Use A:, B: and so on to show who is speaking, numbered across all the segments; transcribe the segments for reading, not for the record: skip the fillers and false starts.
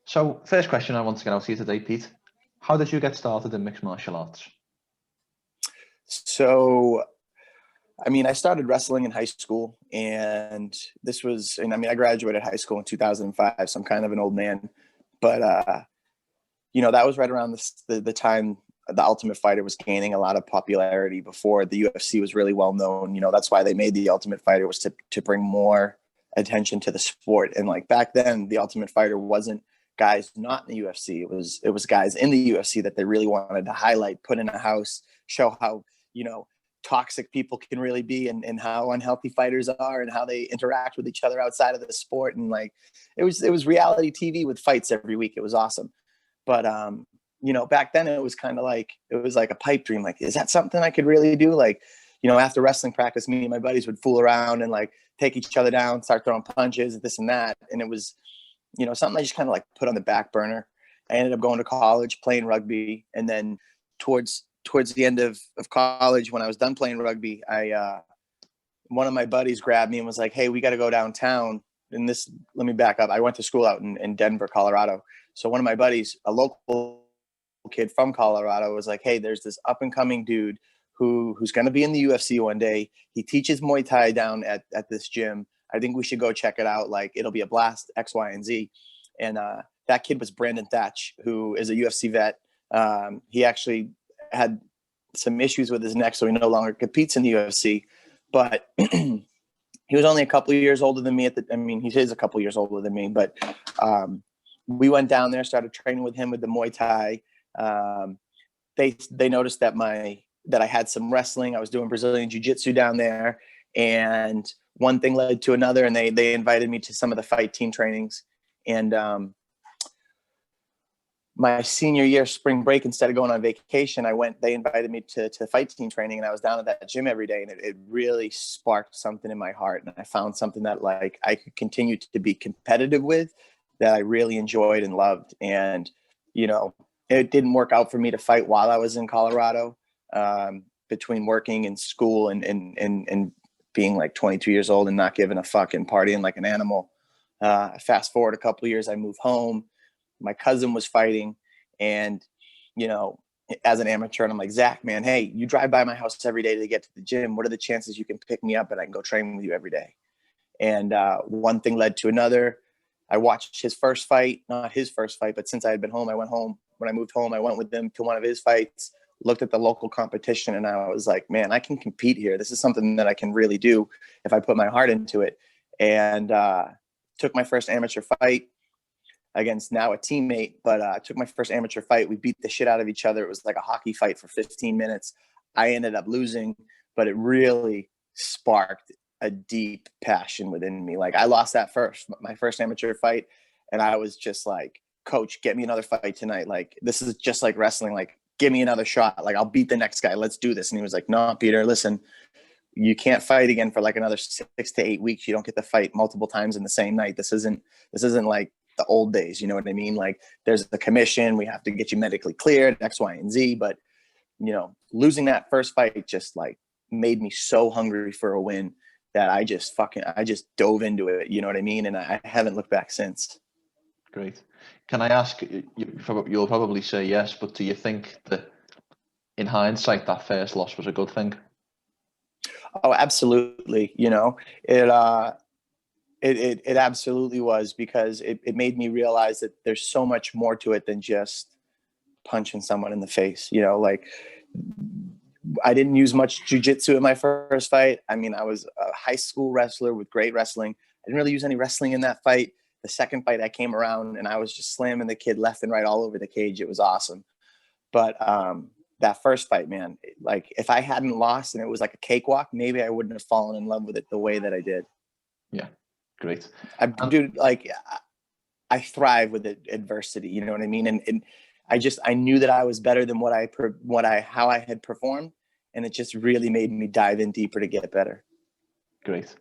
A: So, first question I want to get out to you today, Pete. How did you get started in mixed martial arts?
B: So, I started wrestling in high school, and I graduated high school in 2005, so I'm kind of an old man. But, that was right around the time The Ultimate Fighter was gaining a lot of popularity before the UFC was really well known. That's why they made The Ultimate Fighter, was to bring more attention to the sport. And like back then, The Ultimate Fighter wasn't guys not in the UFC. It was guys in the UFC that they really wanted to highlight, put in a house, show how, toxic people can really be, and how unhealthy fighters are, and how they interact with each other outside of the sport. And like, it was reality TV with fights every week. It was awesome. But, back then it was like a pipe dream. Like, is that something I could really do? Like, after wrestling practice, me and my buddies would fool around and like take each other down, start throwing punches, this and that. And it was, something I just kind of like put on the back burner. I ended up going to college, playing rugby. And then towards the end of college, when I was done playing rugby, one of my buddies grabbed me and was like, "Hey, we got to go downtown." And let me back up. I went to school out in Denver, Colorado. So one of my buddies, a local kid from Colorado, was like, "Hey, there's this up and coming dude who's going to be in the UFC one day. He teaches Muay Thai down at this gym. I think we should go check it out. Like, it'll be a blast, X, Y, and Z." And that kid was Brandon Thatch, who is a UFC vet. He actually had some issues with his neck, so he no longer competes in the UFC. But he was only a couple of years older than me he is a couple of years older than me. But we went down there, started training with him with the Muay Thai. They noticed that I had some wrestling. I was doing Brazilian Jiu-Jitsu down there, and one thing led to another, and they invited me to some of the fight team trainings. And my senior year spring break, instead of going on vacation, they invited me to fight team training, and I was down at that gym every day, and it really sparked something in my heart. And I found something that like I could continue to be competitive with, that I really enjoyed and loved. And, it didn't work out for me to fight while I was in Colorado, between working and school and being like 22 years old and not giving a fuck and partying like an animal. Fast forward a couple of years, I moved home. My cousin was fighting, and, as an amateur, and I'm like, "Zach, man, hey, you drive by my house every day to get to the gym. What are the chances you can pick me up and I can go train with you every day?" And one thing led to another. I watched his first fight, not his first fight, but since I had been home, I went home. When I moved home, I went with him to one of his fights, looked at the local competition, and I was like, "Man, I can compete here. This is something that I can really do if I put my heart into it." And took my first amateur fight against now a teammate, but took my first amateur fight. We beat the shit out of each other. It was like a hockey fight for 15 minutes. I ended up losing, but it really sparked a deep passion within me. Like, I lost my first amateur fight, and I was just like, "Coach, get me another fight tonight. Like, this is just like wrestling. Like, give me another shot. Like, I'll beat the next guy. Let's do this." And he was like, "No, Peter, listen, you can't fight again for like another 6 to 8 weeks. You don't get to fight multiple times in the same night. This isn't like the old days. You know what I mean? Like, there's the commission. We have to get you medically cleared, X, Y, and Z." But, losing that first fight just like made me so hungry for a win that I just dove into it. You know what I mean? And I haven't looked back since.
A: Great. Can I ask, you'll probably say yes, but do you think that in hindsight, that first loss was a good thing?
B: Oh, absolutely. It absolutely was, because it made me realize that there's so much more to it than just punching someone in the face. Like, I didn't use much jiu-jitsu in my first fight. I was a high school wrestler with great wrestling. I didn't really use any wrestling in that fight. The second fight, I came around and I was just slamming the kid left and right all over the cage. It was awesome. But that first fight, man, like, if I hadn't lost and it was like a cakewalk, maybe I wouldn't have fallen in love with it the way that I did.
A: Yeah, great.
B: I thrive with adversity. You know what I mean? And I knew that I was better than how I had performed, and it just really made me dive in deeper to get better.
A: Great.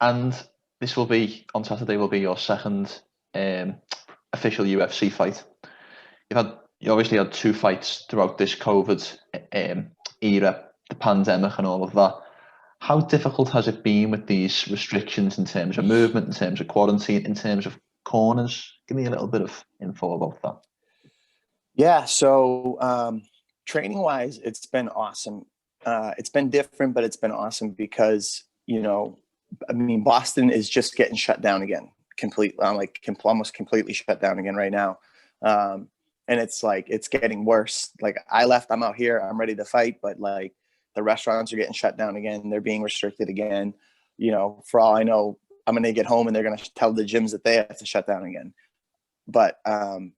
A: And this will be on Saturday. Will be your second official UFC fight. You obviously had 2 fights throughout this COVID era, the pandemic, and all of that. How difficult has it been with these restrictions in terms of movement, in terms of quarantine, in terms of corners. Give me a little bit of info about that.
B: Yeah. So training wise, it's been awesome. It's been different, but it's been awesome because, Boston is just getting shut down again. Almost completely shut down again right now. And it's getting worse. Like I left, I'm out here, I'm ready to fight, but like the restaurants are getting shut down again. They're being restricted again. For all I know, I'm going to get home and they're going to tell the gyms that they have to shut down again. But, there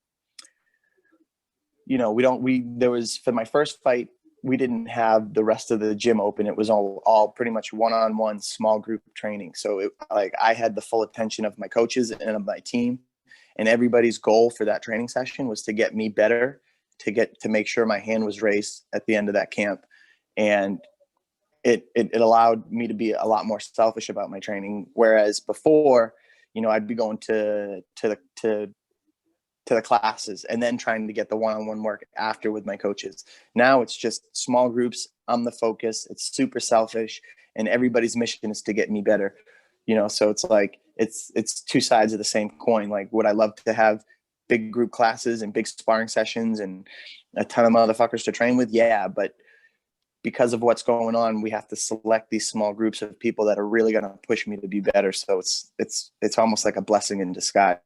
B: was, for my first fight, we didn't have the rest of the gym open. It was all pretty much one-on-one small group training. So I had the full attention of my coaches and of my team, and everybody's goal for that training session was to get me better, to make sure my hand was raised at the end of that camp. And it allowed me to be a lot more selfish about my training. Whereas before, I'd be going to the classes and then trying to get the one-on-one work after with my coaches. Now it's just small groups. I'm the focus. It's super selfish, and everybody's mission is to get me better. So it's like, it's two sides of the same coin. Like, would I love to have big group classes and big sparring sessions and a ton of motherfuckers to train with? Yeah. But because of what's going on, we have to select these small groups of people that are really going to push me to be better. So it's almost like a blessing in disguise.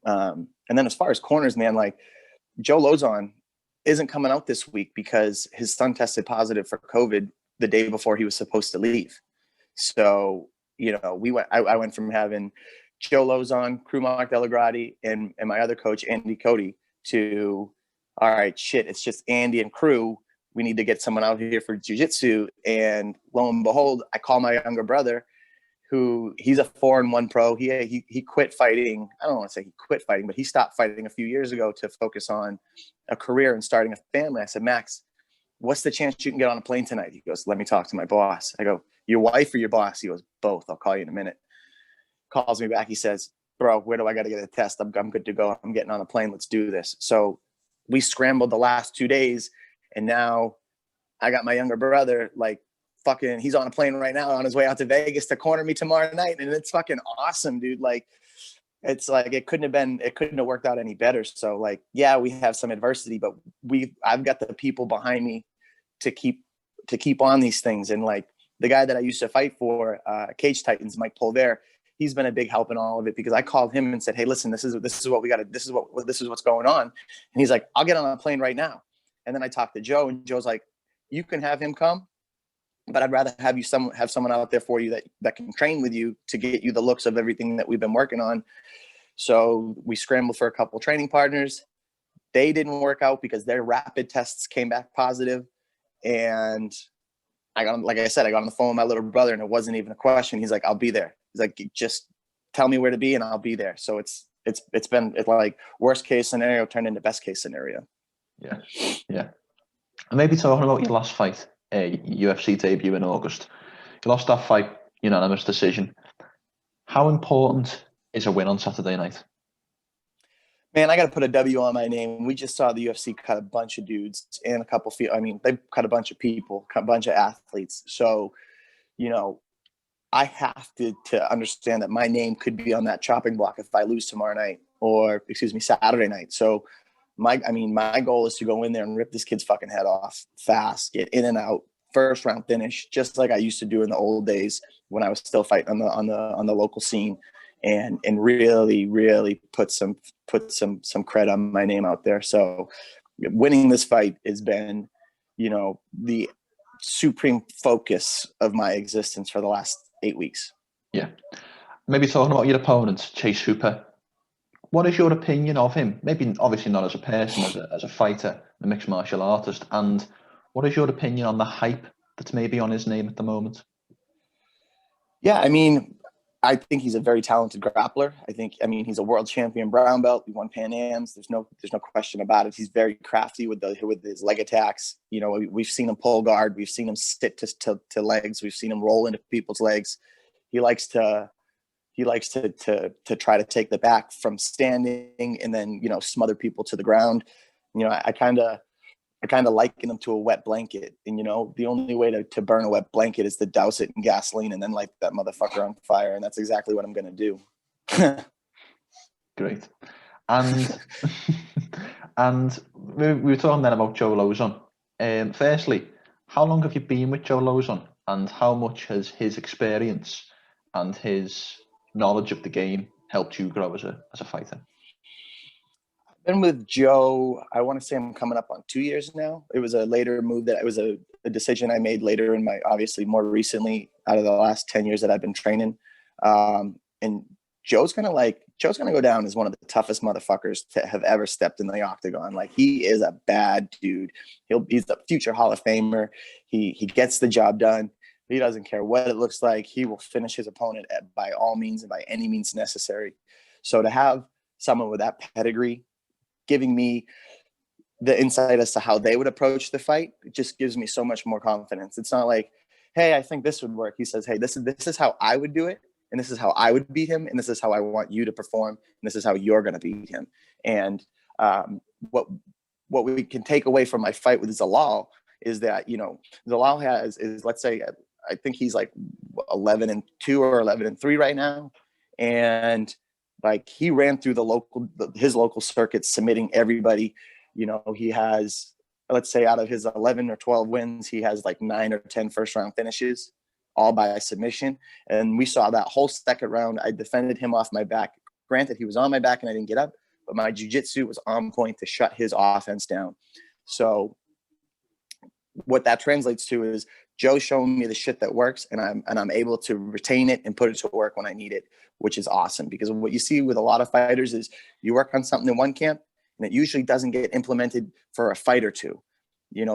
B: And then as far as corners, man, like Joe Lauzon isn't coming out this week because his son tested positive for COVID the day before he was supposed to leave. So, I went from having Joe Lauzon, Crew Mark Delagrati, and my other coach, Andy Cody, to, all right, shit, it's just Andy and Crew. We need to get someone out here for jiu-jitsu. And lo and behold, I call my younger brother, who he's a 4-1 pro. He quit fighting. I don't want to say he quit fighting, but he stopped fighting a few years ago to focus on a career and starting a family. I said, Max, what's the chance you can get on a plane tonight? He goes, let me talk to my boss. I go, your wife or your boss? He goes, both. I'll call you in a minute. Calls me back. He says, bro, where do I got to get a test? I'm good to go. I'm getting on a plane. Let's do this. So we scrambled the last 2 days, and now I got my younger brother, like, fucking, he's on a plane right now on his way out to Vegas to corner me tomorrow night. And it's fucking awesome, dude. Like, it's like, it couldn't have worked out any better. So like, yeah, we have some adversity, but I've got the people behind me to keep on these things. And like the guy that I used to fight for, Cage Titans, Mike Pulver, he's been a big help in all of it, because I called him and said, hey, listen, this is what we got to, this is what's going on. And he's like, I'll get on a plane right now. And then I talked to Joe, and Joe's like, you can have him come, but I'd rather have someone out there for you that can train with you to get you the looks of everything that we've been working on. So we scrambled for a couple training partners. They didn't work out because their rapid tests came back positive. And I got on the phone with my little brother, and it wasn't even a question. He's like, I'll be there. He's like, just tell me where to be and I'll be there. So it's been like worst case scenario turned into best case scenario.
A: Yeah. Yeah. And maybe talking about your last fight, UFC debut in August. You lost that fight, unanimous decision. How important is a win on Saturday night?
B: Man, I got to put a W on my name. We just saw the UFC cut a bunch of dudes and they cut a bunch of people, cut a bunch of athletes. So, I have to understand that my name could be on that chopping block if I lose tomorrow night, or Saturday night. So my goal is to go in there and rip this kid's fucking head off fast, get in and out, first round finish, just like I used to do in the old days when I was still fighting on the local scene, and really, really put some cred on my name out there. So winning this fight has been, the supreme focus of my existence for the last 8 weeks.
A: Yeah. Maybe talking about your opponent, Chase Hooper. What is your opinion of him? Maybe obviously not as a person, as a fighter, a mixed martial artist. And what is your opinion on the hype that's maybe on his name at the moment?
B: Yeah, I think he's a very talented grappler. He's a world champion brown belt. He won Pan Ams. There's no question about it. He's very crafty with his leg attacks. We've seen him pull guard. We've seen him sit to legs. We've seen him roll into people's legs. He likes to try to take the back from standing and then, smother people to the ground. I kind of liken him to a wet blanket. And, the only way to burn a wet blanket is to douse it in gasoline and then light that motherfucker on fire. And that's exactly what I'm going to do.
A: Great. And and we were talking then about Joe Lauzon. Firstly, how long have you been with Joe Lauzon, and how much has his experience and his knowledge of the game helped you grow as a fighter?
B: I've been with Joe, I want to say I'm coming up on 2 years now. It was a later move that it was a decision I made later in my, obviously more recently out of the last 10 years that I've been training. And Joe's going to go down as one of the toughest motherfuckers to have ever stepped in the octagon. Like, he is a bad dude. He's a future Hall of Famer. He gets the job done. He doesn't care what it looks like. He will finish his opponent by all means and by any means necessary. So to have someone with that pedigree giving me the insight as to how they would approach the fight, it just gives me so much more confidence. It's not like, hey, I think this would work. He says, hey, this is how I would do it. And this is how I would beat him. And this is how I want you to perform. And this is how you're going to beat him. And what we can take away from my fight with Zalal is that, Zalal is let's say, I think he's like 11-2 or 11-3 right now. And like, he ran through his local circuit, submitting everybody. He has, let's say, out of his 11 or 12 wins, he has like 9 or 10 first round finishes, all by submission. And we saw that whole second round. I defended him off my back. Granted, he was on my back and I didn't get up, but my jiu-jitsu was on point to shut his offense down. So what that translates to is Joe's showing me the shit that works, and I'm able to retain it and put it to work when I need it, which is awesome. Because what you see with a lot of fighters is you work on something in one camp and it usually doesn't get implemented for a fight or two,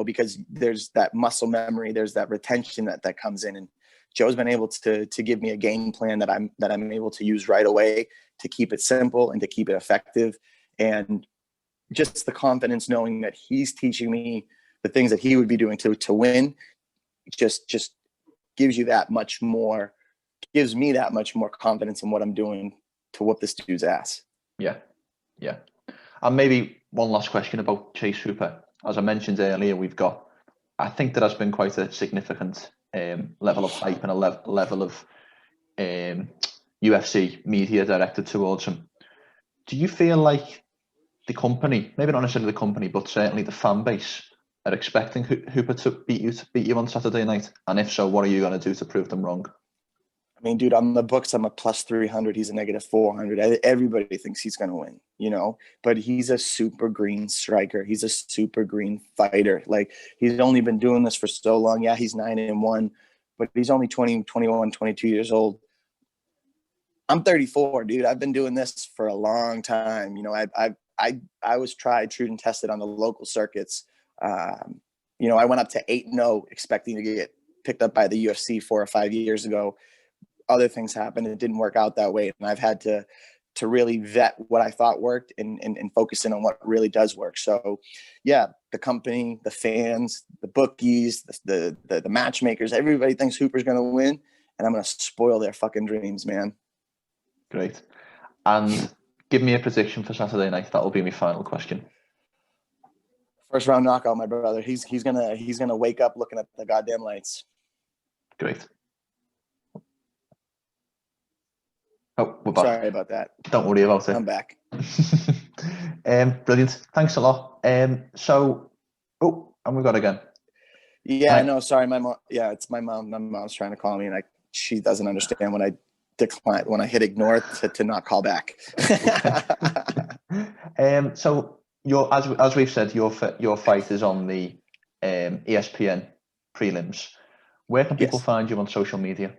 B: because there's that muscle memory, there's that retention that comes in. And Joe's been able to give me a game plan that I'm able to use right away to keep it simple and to keep it effective. And just the confidence knowing that he's teaching me the things that he would be doing to win just gives me that much more confidence in what I'm doing to whoop this dude's ass.
A: Yeah. And maybe one last question about Chase Hooper. As I mentioned earlier, I think there has been quite a significant level of hype and a level of UFC media directed towards him. Do you feel like the company, maybe not necessarily the company, but certainly the fan base, are expecting Hooper to beat you on Saturday night? And if so, what are you going to do to prove them wrong?
B: I mean, dude, on the books, I'm a plus 300. He's a negative 400. Everybody thinks he's going to win, but he's a super green striker. He's a super green fighter. Like, he's only been doing this for so long. Yeah, he's 9-1, but he's only 20, 21, 22 years old. I'm 34, dude. I've been doing this for a long time. I was tried, true, and tested on the local circuits. I went up to 8-0 expecting to get picked up by the UFC 4 or 5 years ago. Other things happened. It didn't work out that way. And I've had to really vet what I thought worked and focus in on what really does work. So yeah, the company, the fans, the bookies, the matchmakers, everybody thinks Hooper's going to win, and I'm going to spoil their fucking dreams, man.
A: Great. And give me a prediction for Saturday night. That will be my final question.
B: First round knockout, my brother. He's gonna wake up looking at the goddamn lights.
A: Great. Oh, we're back.
B: Sorry about that.
A: Don't worry about it.
B: I'm back.
A: Brilliant. Thanks a lot. And we got again.
B: Yeah, no, sorry, my mom. Yeah, it's my mom. My mom's trying to call me, and she doesn't understand when I hit ignore to not call back.
A: So as we've said, your fight is on the ESPN prelims. Where can people find you on social media?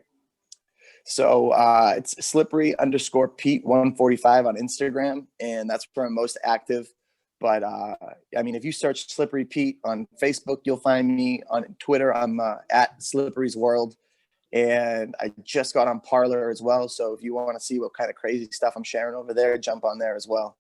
B: So it's slippery_Pete 145 on Instagram, and that's where I'm most active. But I mean, if you search Slippery Pete on Facebook, you'll find me. On Twitter, I'm at Slippery's World, and I just got on Parler as well. So if you want to see what kind of crazy stuff I'm sharing over there, jump on there as well.